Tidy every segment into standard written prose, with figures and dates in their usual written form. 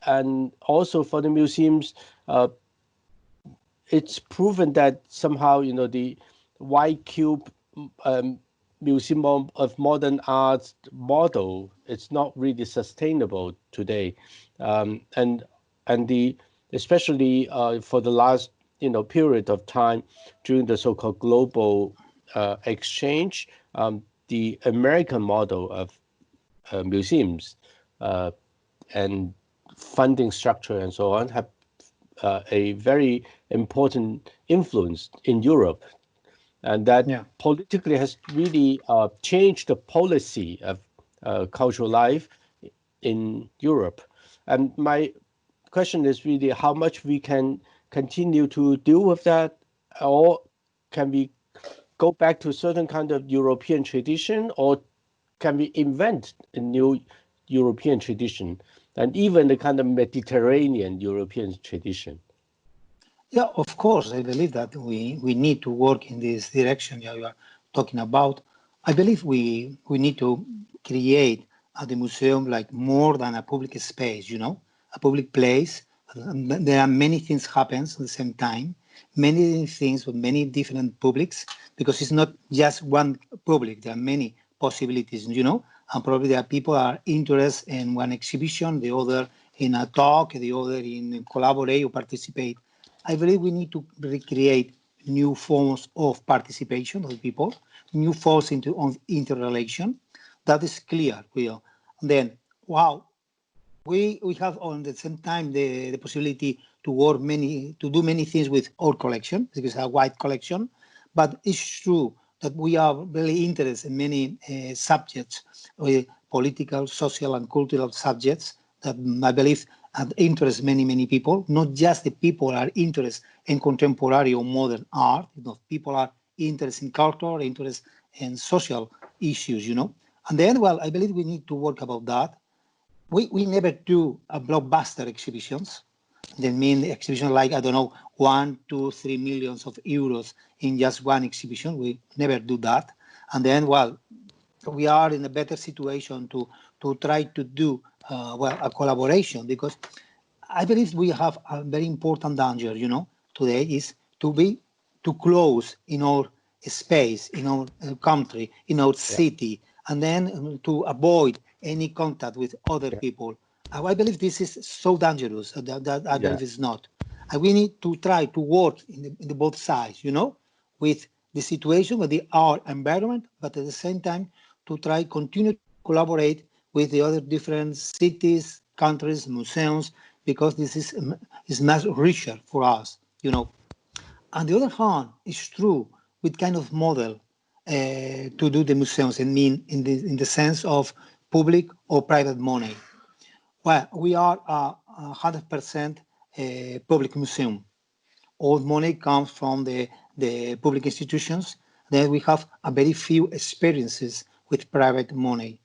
and also for the museums, it's proven that somehow, the white cube museum of modern art model, it's not really sustainable today, and the especially for the last period of time during the so-called global exchange, the American model of museums and funding structure and so on have a very important influence in Europe, and that politically has really changed the policy of cultural life in Europe. And my question is really how much we can continue to deal with that, or can we go back to a certain kind of European tradition, or can we invent a new European tradition, and even the kind of Mediterranean European tradition? Yeah, of course. I believe that we need to work in this direction you are talking about. I believe we need to create at the museum like more than a public space, a public place. There are many things happens at the same time, many things with many different publics, because it's not just one public. There are many possibilities, and probably there are people are interested in one exhibition, the other in a talk, the other in collaborate or participate. I believe we need to recreate new forms of participation of people, new forms of interrelation. That is clear. And then, wow, we have on the same time the possibility to do many things with our collection, because it's a wide collection. But it's true that we are really interested in many subjects, political, social, and cultural subjects that I believe interest many people. Not just the people are interested in contemporary or modern art. People are interested in culture, interested in social issues. And then, well, I believe we need to work about that. We never do a blockbuster exhibitions. That mean exhibition like, I don't know, 1, 2, 3 millions of euros in just one exhibition. We never do that. And then, well, we are in a better situation to try to do a collaboration, because I believe we have a very important danger, today is to be too close in our space, in our country, in our city, and then to avoid any contact with other people. I believe this is so dangerous that I believe it's not. And we need to try to work in the both sides, with the situation, with our environment, but at the same time to try continue to collaborate with the other different cities, countries, museums, because this is much richer for us, On the other hand, it's true with kind of model to do the museums, and mean in the sense of public or private money. Well, we are a 100% public museum. All money comes from the public institutions. Then we have a very few experiences with private money.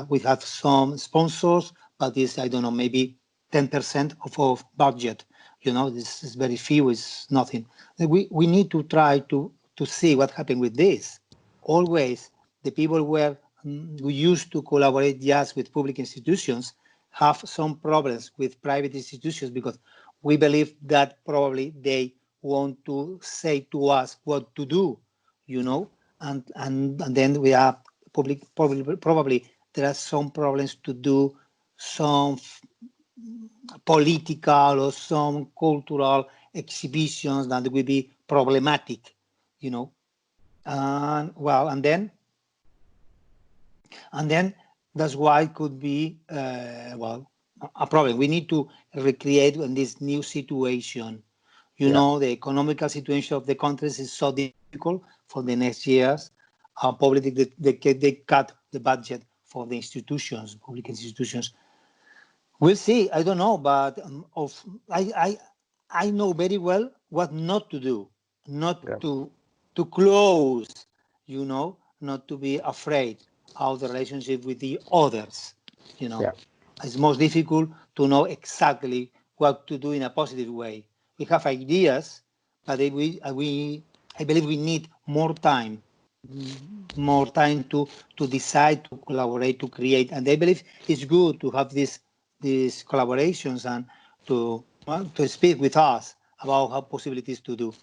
We have some sponsors, but this, I don't know, maybe 10% of our budget. This is very few, it's nothing. We need to try to see what happened with this. Always, the people who used to collaborate just with public institutions have some problems with private institutions, because we believe that probably they want to say to us what to do, and then we are probably there are some problems to do some political or some cultural exhibitions that will be problematic, and well, and then that's why it could be a problem. We need to recreate in this new situation. The economical situation of the countries is so difficult for the next years. Probably they cut the budget for the institutions, public institutions. We'll see. I don't know, but I know very well what not to do, not to close, not to be afraid of the relationship with the others. It's most difficult to know exactly what to do in a positive way. We have ideas, but I believe we need more time to decide, to collaborate, to create. And I believe it's good to have this these collaborations and to speak with us about how possibilities to do.